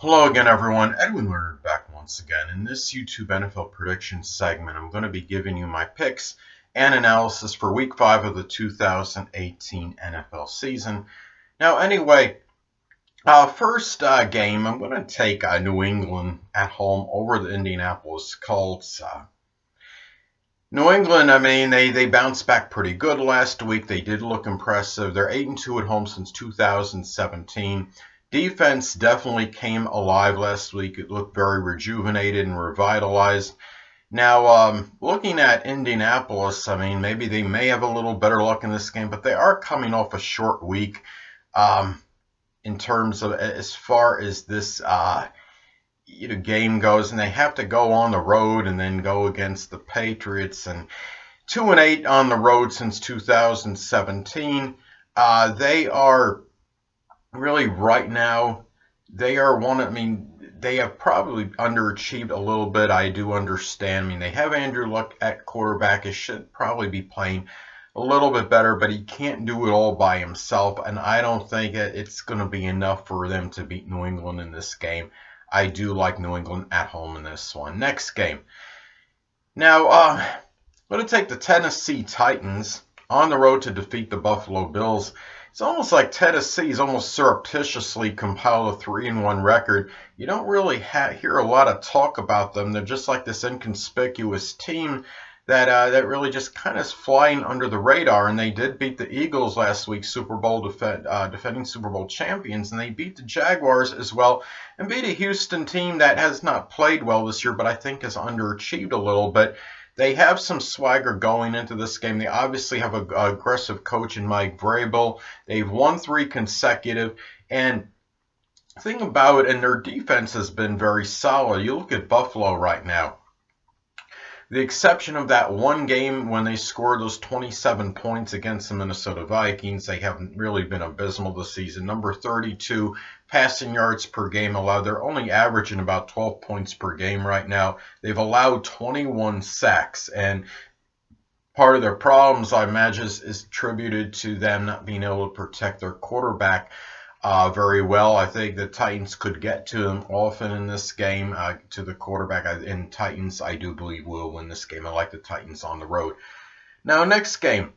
Hello again, everyone. Edwin Leonard back once again. In this YouTube NFL prediction segment, I'm going to be giving you my picks and analysis for Week 5 of the 2018 NFL season. Now, anyway, first game, I'm going to take New England at home over the Indianapolis Colts. New England, they bounced back pretty good last week. They did look impressive. They're 8-2 at home since 2017. Defense definitely came alive last week. It looked very rejuvenated and revitalized. Now, looking at Indianapolis, maybe they may have a little better luck in this game, but they are coming off a short week in terms of as far as this game goes, and they have to go on the road and then go against the Patriots, and 2-8 on the road since 2017. They are really right now, they are they have probably underachieved a little bit. I do understand. They have Andrew Luck at quarterback. He should probably be playing a little bit better, but he can't do it all by himself, and I don't think it's going to be enough for them to beat New England in this game. I do like New England at home in this one. Next game. Now, I'm going to take the Tennessee Titans on the road to defeat the Buffalo Bills. It's almost like Tennessee's almost surreptitiously compiled a 3-1 record. You don't really hear a lot of talk about them. They're just like this inconspicuous team that really just kind of is flying under the radar. And they did beat the Eagles last week, defending Super Bowl champions, and they beat the Jaguars as well, and beat a Houston team that has not played well this year, but I think has underachieved a little bit. They have some swagger going into this game. They obviously have an aggressive coach in Mike Vrabel. They've won 3 consecutive. And the thing about it, and their defense has been very solid. You look at Buffalo right now. The exception of that one game when they scored those 27 points against the Minnesota Vikings, they haven't really been abysmal this season. Number 32 passing yards per game allowed. They're only averaging about 12 points per game right now. They've allowed 21 sacks, and part of their problems, I imagine, is attributed to them not being able to protect their quarterback very well. I think the Titans could get to them often in this game, to the quarterback. And Titans, I do believe, will win this game. I like the Titans on the road. Now, next game.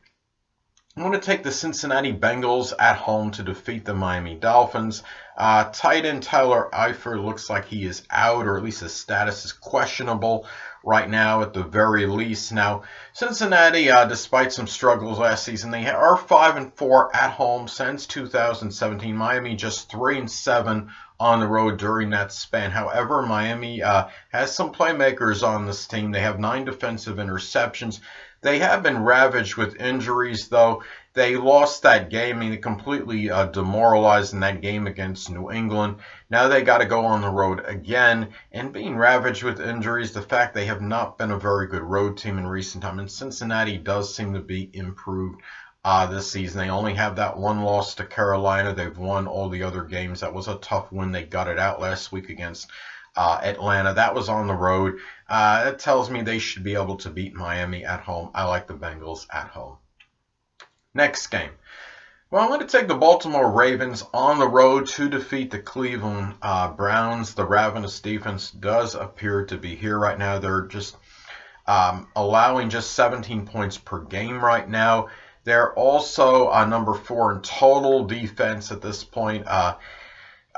I'm going to take the Cincinnati Bengals at home to defeat the Miami Dolphins. Tight end Tyler Eifert looks like he is out, or at least his status is questionable right now at the very least. Now, Cincinnati, despite some struggles last season, they are 5-4 at home since 2017. Miami just 3-7 on the road during that span. However, Miami has some playmakers on this team. They have 9 defensive interceptions. They have been ravaged with injuries, though. They lost that game. They completely demoralized in that game against New England. Now they got to go on the road again. And being ravaged with injuries, the fact they have not been a very good road team in recent time. And Cincinnati does seem to be improved this season. They only have that one loss to Carolina. They've won all the other games. That was a tough win. They got it out last week against Atlanta. That was on the road. It tells me they should be able to beat Miami at home. I like the Bengals at home. Next game. Well, I'm going to take the Baltimore Ravens on the road to defeat the Cleveland Browns. The ravenous defense does appear to be here right now. They're just allowing just 17 points per game right now. They're also number 4 in total defense at this point.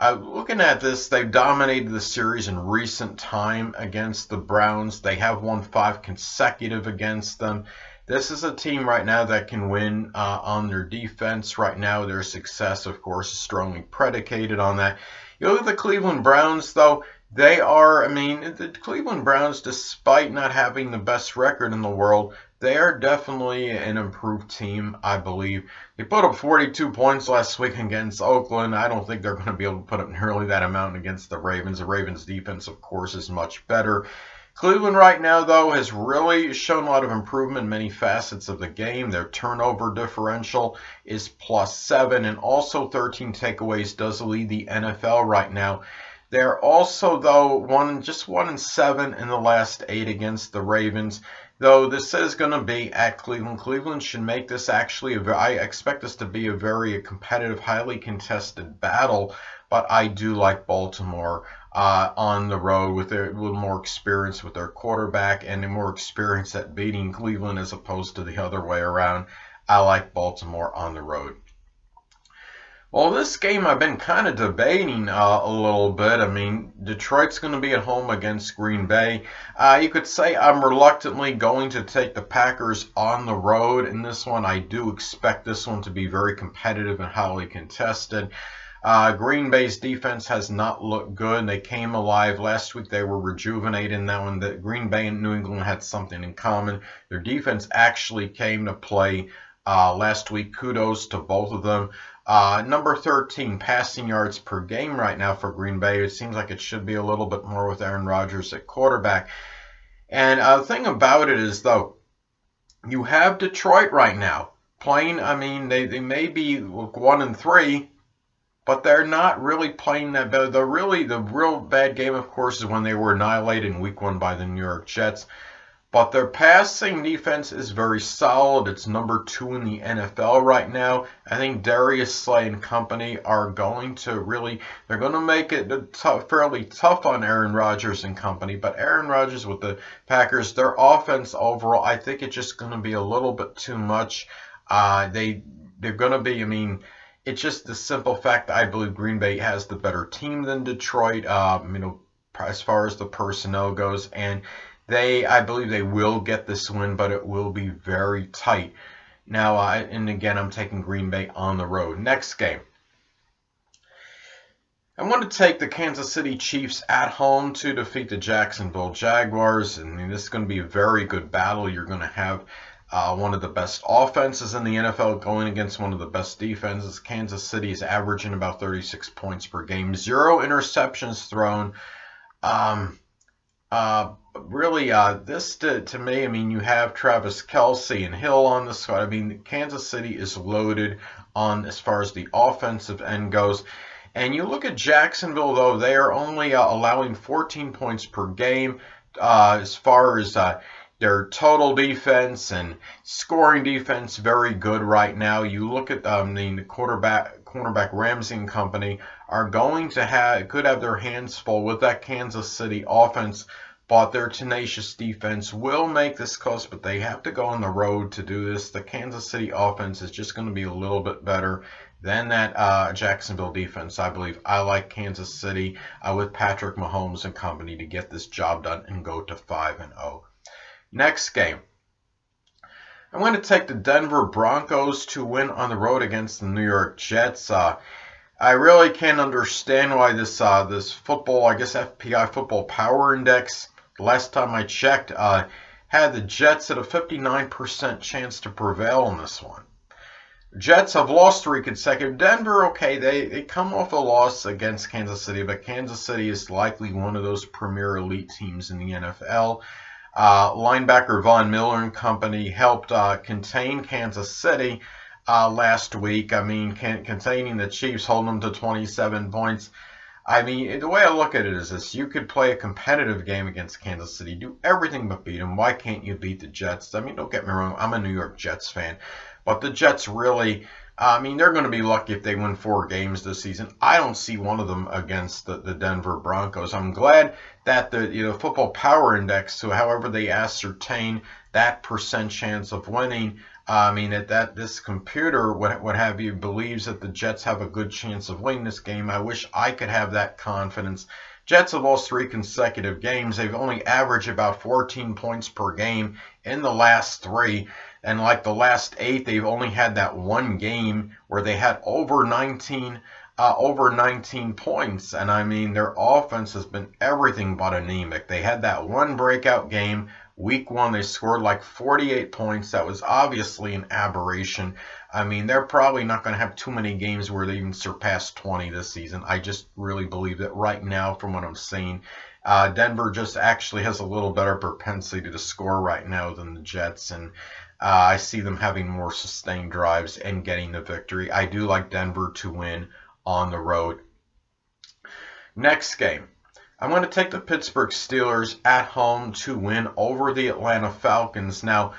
Looking at this, they've dominated the series in recent time against the Browns. They have won 5 consecutive against them. This is a team right now that can win on their defense. Right now, their success, of course, is strongly predicated on that. You look at the Cleveland Browns, though. They are, the Cleveland Browns, despite not having the best record in the world, they are definitely an improved team, I believe. They put up 42 points last week against Oakland. I don't think they're going to be able to put up nearly that amount against the Ravens. The Ravens' defense, of course, is much better. Cleveland right now, though, has really shown a lot of improvement in many facets of the game. Their turnover differential is +7, and also 13 takeaways does lead the NFL right now. They're also, though, 1-7 in the last 8 against the Ravens. Though this is going to be at Cleveland. Cleveland should make this actually, I expect this to be a very competitive, highly contested battle but I do like Baltimore on the road with a little more experience with their quarterback and more experience at beating Cleveland as opposed to the other way around. I like Baltimore on the road. Well, this game I've been kind of debating a little bit. I mean, Detroit's going to be at home against Green Bay. You could say I'm reluctantly going to take the Packers on the road in this one. I do expect this one to be very competitive and highly contested. Green Bay's defense has not looked good. They came alive last week. They were rejuvenated in that one. The Green Bay and New England had something in common. Their defense actually came to play last week. Kudos to both of them. Number 13 passing yards per game right now for Green Bay. It seems like it should be a little bit more with Aaron Rodgers at quarterback. And the thing about it is, though, you have Detroit right now playing. I mean, they may be 1-3, but they're not really playing that bad. The real bad game, of course, is when they were annihilated in Week 1 by the New York Jets. But their passing defense is very solid. It's number 2 in the NFL right now. I think Darius Slay and company are going to they're going to make it fairly tough on Aaron Rodgers and company. But Aaron Rodgers with the Packers, their offense overall, I think it's just going to be a little bit too much. They're going to be, I mean, it's just the simple fact that I believe Green Bay has the better team than Detroit, as far as the personnel goes. And I believe they will get this win, but it will be very tight. Now, and again, I'm taking Green Bay on the road. Next game. I want to take the Kansas City Chiefs at home to defeat the Jacksonville Jaguars. And this is going to be a very good battle. You're going to have one of the best offenses in the NFL going against one of the best defenses. Kansas City is averaging about 36 points per game. 0 interceptions thrown. This to me, I mean, you have Travis Kelce and Hill on the squad. I mean, Kansas City is loaded on as far as the offensive end goes. And you look at Jacksonville, though, they are only allowing 14 points per game as far as their total defense and scoring defense, very good right now. You look at the cornerback Ramsey and company are could have their hands full with that Kansas City offense, but their tenacious defense will make this close, but they have to go on the road to do this. The Kansas City offense is just going to be a little bit better than that Jacksonville defense, I believe. I like Kansas City with Patrick Mahomes and company to get this job done and go to 5-0. Next game. I'm going to take the Denver Broncos to win on the road against the New York Jets. I really can't understand why this football, I guess FPI Football Power Index, last time I checked, had the Jets at a 59% chance to prevail in this one. Jets have lost 3 consecutive. Denver, okay, they come off a loss against Kansas City, but Kansas City is likely one of those premier elite teams in the NFL. Linebacker Von Miller and company helped contain Kansas City last week. I mean, containing the Chiefs, holding them to 27 points. I mean, the way I look at it is this. You could play a competitive game against Kansas City, do everything but beat them. Why can't you beat the Jets? I mean, don't get me wrong. I'm a New York Jets fan. But the Jets really, I mean, they're going to be lucky if they win 4 games this season. I don't see one of them against the Denver Broncos. I'm glad that the Football Power Index, so however they ascertain that percent chance of winning, I mean, that this computer, what have you, believes that the Jets have a good chance of winning this game. I wish I could have that confidence. Jets have lost 3 consecutive games. They've only averaged about 14 points per game in the last 3. And like the last 8, they've only had that one game where they had over 19 points. And I mean, their offense has been everything but anemic. They had that one breakout game. Week 1, they scored like 48 points. That was obviously an aberration. I mean, they're probably not going to have too many games where they even surpass 20 this season. I just really believe that right now, from what I'm seeing, Denver just actually has a little better propensity to score right now than the Jets. And I see them having more sustained drives and getting the victory. I do like Denver to win on the road. Next game. I'm going to take the Pittsburgh Steelers at home to win over the Atlanta Falcons. Now,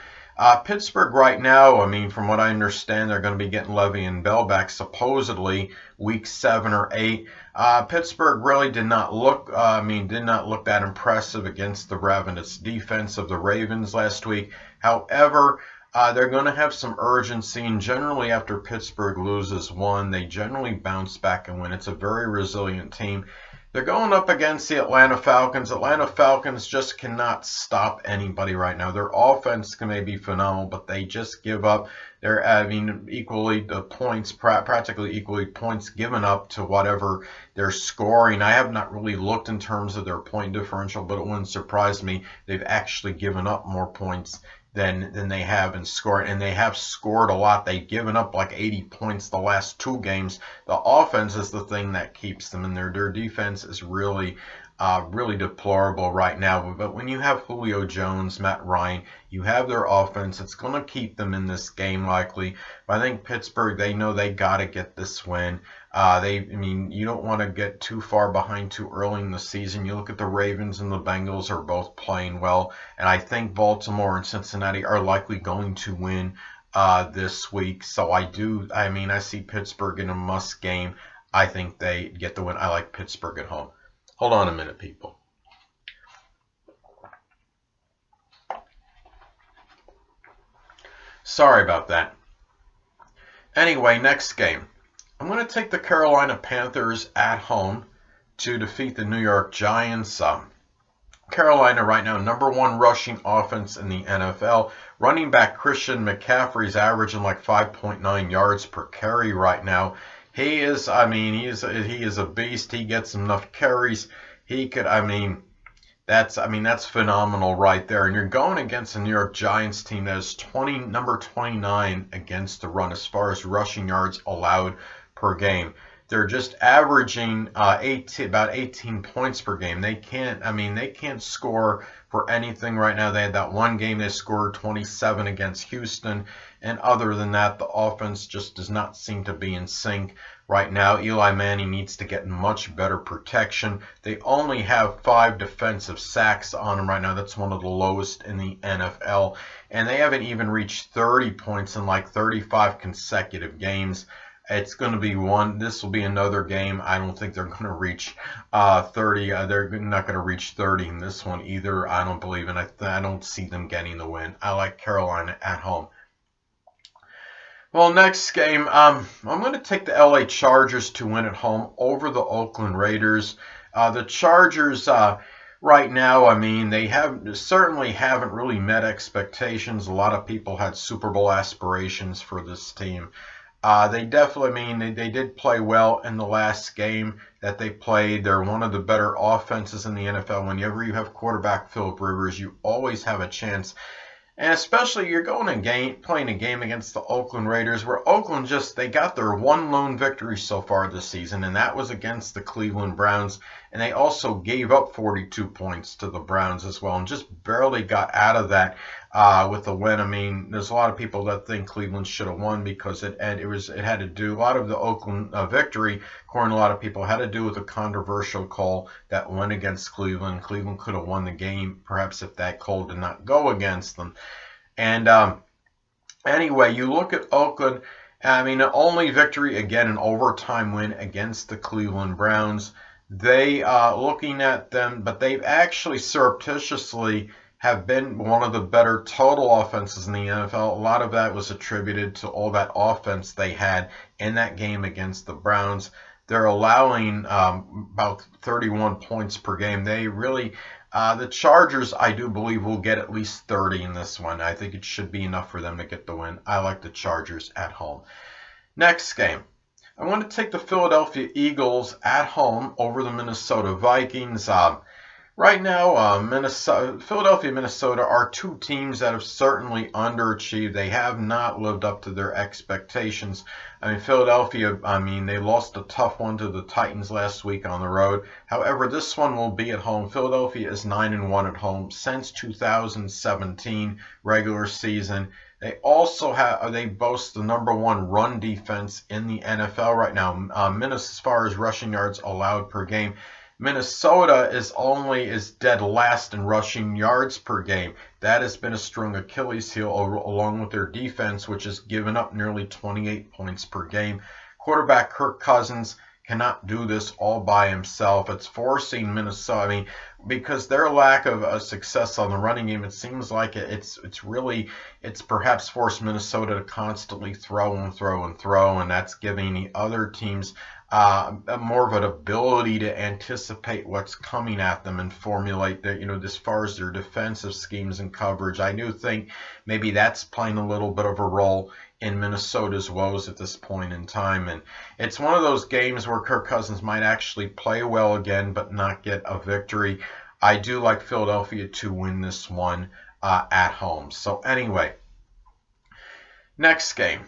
Pittsburgh right now, I mean, from what I understand, they're going to be getting Levy and Bell back supposedly week 7 or 8. Pittsburgh really did not look that impressive against the ravenous defense of the Ravens last week. However, they're going to have some urgency, and generally after Pittsburgh loses one, they generally bounce back and win. It's a very resilient team. They're going up against the Atlanta Falcons. Atlanta Falcons just cannot stop anybody right now. Their offense may be phenomenal, but they just give up. They're having equally the points, practically equally points given up to whatever they're scoring. I have not really looked in terms of their point differential, but it wouldn't surprise me. They've actually given up more points than they have in scoring, and they have scored a lot. They've given up like 80 points the last 2 games. The offense is the thing that keeps them, and their defense is really deplorable right now. But when you have Julio Jones, Matt Ryan, you have their offense. It's going to keep them in this game likely. But I think Pittsburgh, they know they got to get this win. You don't want to get too far behind too early in the season. You look at the Ravens and the Bengals are both playing well, and I think Baltimore and Cincinnati are likely going to win this week. So I see Pittsburgh in a must game. I think they get the win. I like Pittsburgh at home. Hold on a minute, people. Sorry about that. Anyway, next game. I'm going to take the Carolina Panthers at home to defeat the New York Giants. Carolina right now, #1 rushing offense in the NFL. Running back Christian McCaffrey's averaging like 5.9 yards per carry right now. He is a beast. He gets enough carries. That's phenomenal right there. And you're going against the New York Giants team that is number 29 against the run as far as rushing yards allowed per game. They're just averaging about 18 points per game. They can't score for anything right now. They had that one game they scored 27 against Houston, and other than that, the offense just does not seem to be in sync right now. Eli Manning needs to get much better protection. They only have 5 defensive sacks on them right now. That's one of the lowest in the NFL, and they haven't even reached 30 points in like 35 consecutive games. It's going to be this will be another game. I don't think they're going to reach 30. They're not going to reach 30 in this one either. I don't believe, and I don't see them getting the win. I like Carolina at home. Well, next game, I'm going to take the LA Chargers to win at home over the Oakland Raiders. The Chargers right now, they certainly haven't really met expectations. A lot of people had Super Bowl aspirations for this team. They definitely, they did play well in the last game that they played. They're one of the better offenses in the NFL. Whenever you have quarterback Philip Rivers, you always have a chance. And especially you're playing a game against the Oakland Raiders, where Oakland they got their one lone victory so far this season, and that was against the Cleveland Browns. And they also gave up 42 points to the Browns as well, and just barely got out of that with the win. There's a lot of people that think Cleveland should have won because it had to do a lot of the Oakland victory. According to a lot of people, had to do with a controversial call that went against Cleveland. Cleveland could have won the game, perhaps, if that call did not go against them. And anyway, you look at Oakland. The only victory, again, an overtime win against the Cleveland Browns. They looking at them, but they've actually surreptitiously have been one of the better total offenses in the NFL. A lot of that was attributed to all that offense they had in that game against the Browns. They're allowing about 31 points per game. They really, the Chargers, I do believe, will get at least 30 in this one. I think it should be enough for them to get the win. I like the Chargers at home. Next game. I want to take the Philadelphia Eagles at home over the Minnesota Vikings. Right now, Philadelphia and Minnesota are 2 teams that have certainly underachieved. They have not lived up to their expectations. Philadelphia, they lost a tough one to the Titans last week on the road. However, this one will be at home. Philadelphia is 9-1 at home since 2017 regular season. They also they boast the #1 run defense in the NFL right now. As far as rushing yards allowed per game, Minnesota is dead last in rushing yards per game. That has been a strong Achilles heel along with their defense, which has given up nearly 28 points per game. Quarterback Kirk Cousins cannot do this all by himself. It's forcing Minnesota. I mean, because their lack of success on the running game, it seems like it's perhaps forced Minnesota to constantly throw and throw and throw, and that's giving the other teams more of an ability to anticipate what's coming at them and formulate their, as far as their defensive schemes and coverage. I do think maybe that's playing a little bit of a role in Minnesota's woes at this point in time. And it's one of those games where Kirk Cousins might actually play well again, but not get a victory. I do like Philadelphia to win this one at home. So anyway, next game.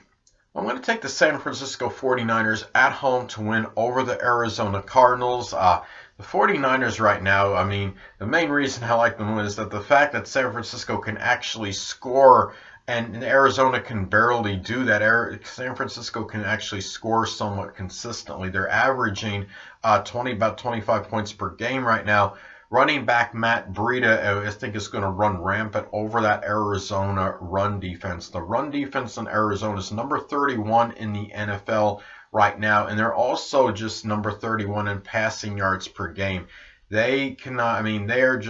I'm going to take the San Francisco 49ers at home to win over the Arizona Cardinals. The 49ers right now, I mean, the main reason I like them is that the fact that San Francisco can actually score and Arizona can barely do that. San Francisco can actually score somewhat consistently. They're averaging about 25 points per game right now. Running back Matt Breida, I think, is going to run rampant over that Arizona run defense. The run defense in Arizona is number 31 in the NFL right now, and they're also just number 31 in passing yards per game. They cannot, I mean, they're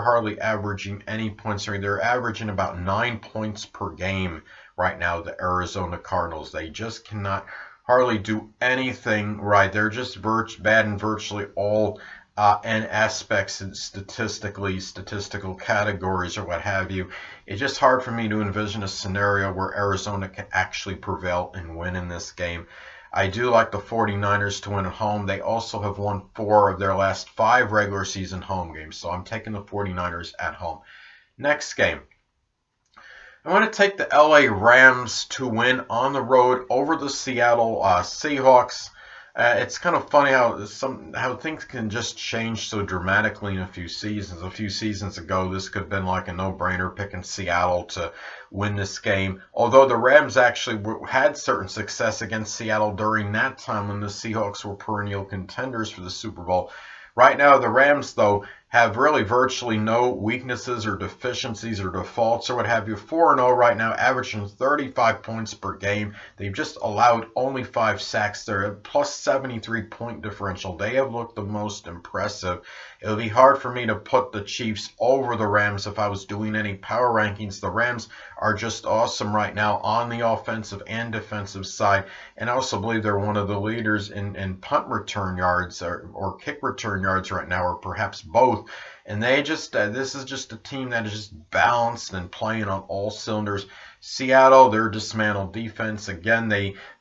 hardly averaging any points. They're averaging about 9 points per game right now, the Arizona Cardinals. They just cannot hardly do anything right. They're just bad in virtually all and aspects and statistical categories or what have you. It's just hard for me to envision a scenario where Arizona can actually prevail and win in this game. I do like the 49ers to win at home. They also have won 4 of their last 5 regular season home games, so I'm taking the 49ers at home. Next game. I want to take the LA Rams to win on the road over the Seattle Seahawks. It's kind of funny how things can just change so dramatically in a few seasons. A few seasons ago, this could have been like a no-brainer picking Seattle to win this game. Although the Rams actually had certain success against Seattle during that time when the Seahawks were perennial contenders for the Super Bowl. Right now, the Rams, though, have really virtually no weaknesses or deficiencies or defaults or what have you. 4-0 right now, averaging 35 points per game. They've just allowed only 5 sacks. They're a plus 73 point differential. They have looked the most impressive. It would be hard for me to put the Chiefs over the Rams if I was doing any power rankings. The Rams are just awesome right now on the offensive and defensive side. And I also believe they're one of the leaders in punt return yards or kick return yards right now, or perhaps both. And they just this is just a team that is just balanced and playing on all cylinders. Seattle, their dismantled defense again.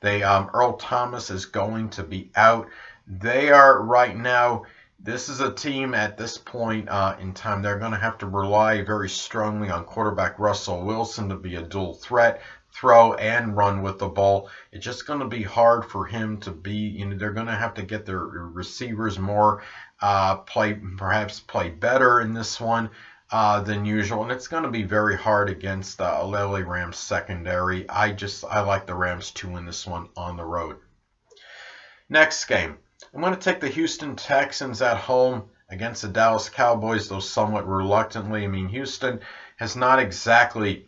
Earl Thomas is going to be out. They are right now. This is a team at this point in time. They're going to have to rely very strongly on quarterback Russell Wilson to be a dual threat, throw and run with the ball. It's just going to be hard for him to be. They're going to have to get their receivers more. Play better in this one than usual, and it's going to be very hard against LA Rams secondary. I like the Rams to win this one on the road. Next game, I'm going to take the Houston Texans at home against the Dallas Cowboys, though somewhat reluctantly. I mean, Houston has not exactly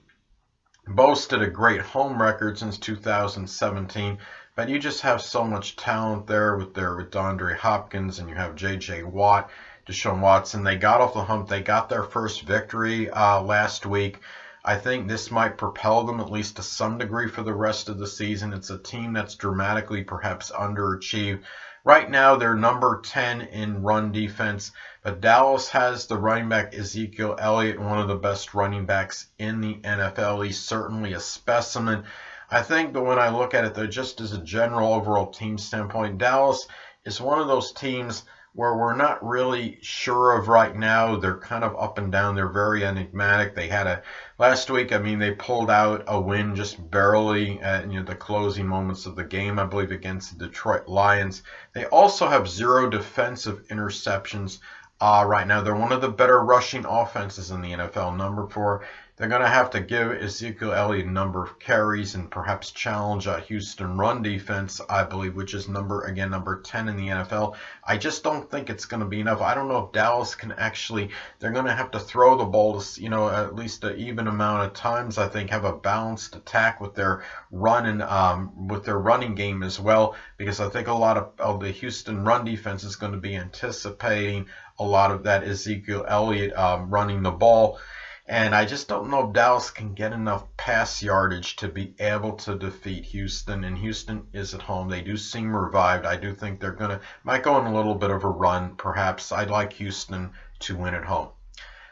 boasted a great home record since 2017. But you just have so much talent there with DeAndre Hopkins, and you have J.J. Watt, Deshaun Watson. They got off the hump. They got their first victory last week. I think this might propel them at least to some degree for the rest of the season. It's a team that's dramatically perhaps underachieved. Right now, they're number 10 in run defense, but Dallas has the running back Ezekiel Elliott, one of the best running backs in the NFL. He's certainly a specimen. I think that when I look at it, though, just as a general overall team standpoint, Dallas is one of those teams where we're not really sure of right now. They're kind of up and down. They're very enigmatic. They had last week, I mean, they pulled out a win just barely at the closing moments of the game, I believe, against the Detroit Lions. They also have 0 defensive interceptions right now. They're one of the better rushing offenses in the NFL, number 4. They're going to have to give Ezekiel Elliott a number of carries and perhaps challenge a Houston run defense, I believe, which is number 10 in the NFL. I just don't think it's going to be enough. I don't know if Dallas can actually. They're going to have to throw the ball, at least an even amount of times. I think have a balanced attack with their with their running game as well, because I think a lot of the Houston run defense is going to be anticipating a lot of that Ezekiel Elliott running the ball. And I just don't know if Dallas can get enough pass yardage to be able to defeat Houston. And Houston is at home. They do seem revived. I do think they're might go on a little bit of a run, perhaps. I'd like Houston to win at home.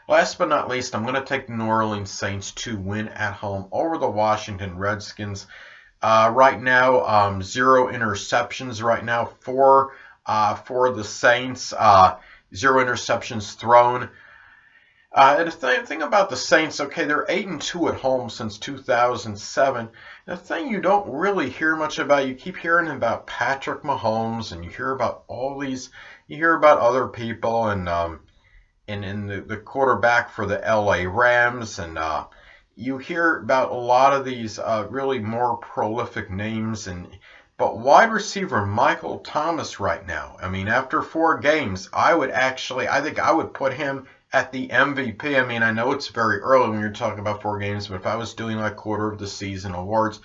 Last but not least, I'm going to take the New Orleans Saints to win at home over the Washington Redskins. Right now, 0 interceptions right now for the Saints. 0 interceptions thrown. The thing about the Saints, okay, they're 8-2 at home since 2007. The thing you don't really hear much about, you keep hearing about Patrick Mahomes, and you hear about you hear about other people, and the quarterback for the LA Rams, and you hear about a lot of these really more prolific names, but wide receiver Michael Thomas right now, I mean, after 4 games, I think I would put him at the MVP. I mean, I know it's very early when you're talking about 4 games, but if I was doing like quarter of the season awards,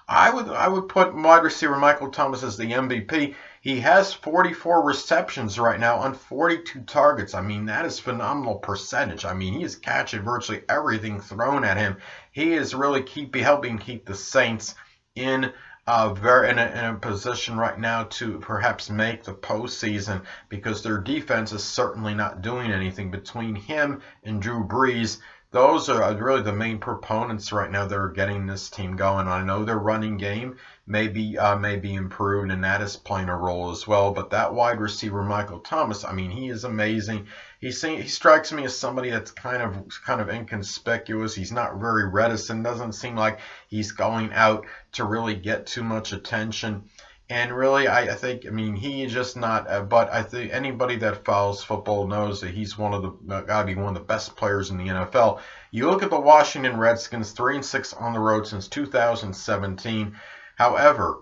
I would put wide receiver Michael Thomas as the MVP. He has 44 receptions right now on 42 targets. I mean, that is phenomenal percentage. I mean, he is catching virtually everything thrown at him. He is really helping keep the Saints in a position right now to perhaps make the postseason, because their defense is certainly not doing anything. Between him and Drew Brees, those are really the main proponents right now that are getting this team going. I know their running game may be improved, and that is playing a role as well. But that wide receiver Michael Thomas, I mean, he is amazing. He strikes me as somebody that's kind of inconspicuous. He's not very reticent. Doesn't seem like he's going out to really get too much attention. And really, I think, I mean, he is just not. But I think anybody that follows football knows that he's gotta be one of the best players in the NFL. You look at the Washington Redskins, 3-6 on the road since 2017. However,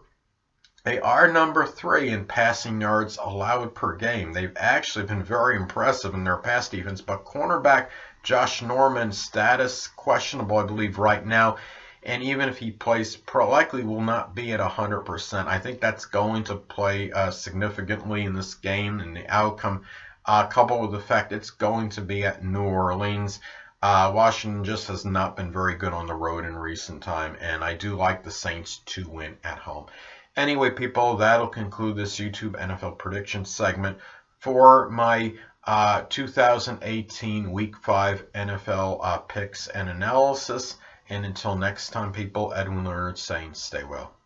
they are number 3 in passing yards allowed per game. They've actually been very impressive in their pass defense, but cornerback Josh Norman's status questionable, I believe, right now. And even if he plays, likely will not be at 100%. I think that's going to play significantly in this game and the outcome, coupled with the fact it's going to be at New Orleans. Washington just has not been very good on the road in recent time, and I do like the Saints to win at home. Anyway, people, that'll conclude this YouTube NFL prediction segment for my 2018 Week 5 NFL picks and analysis. And until next time, people, Edwin Leonard saying stay well.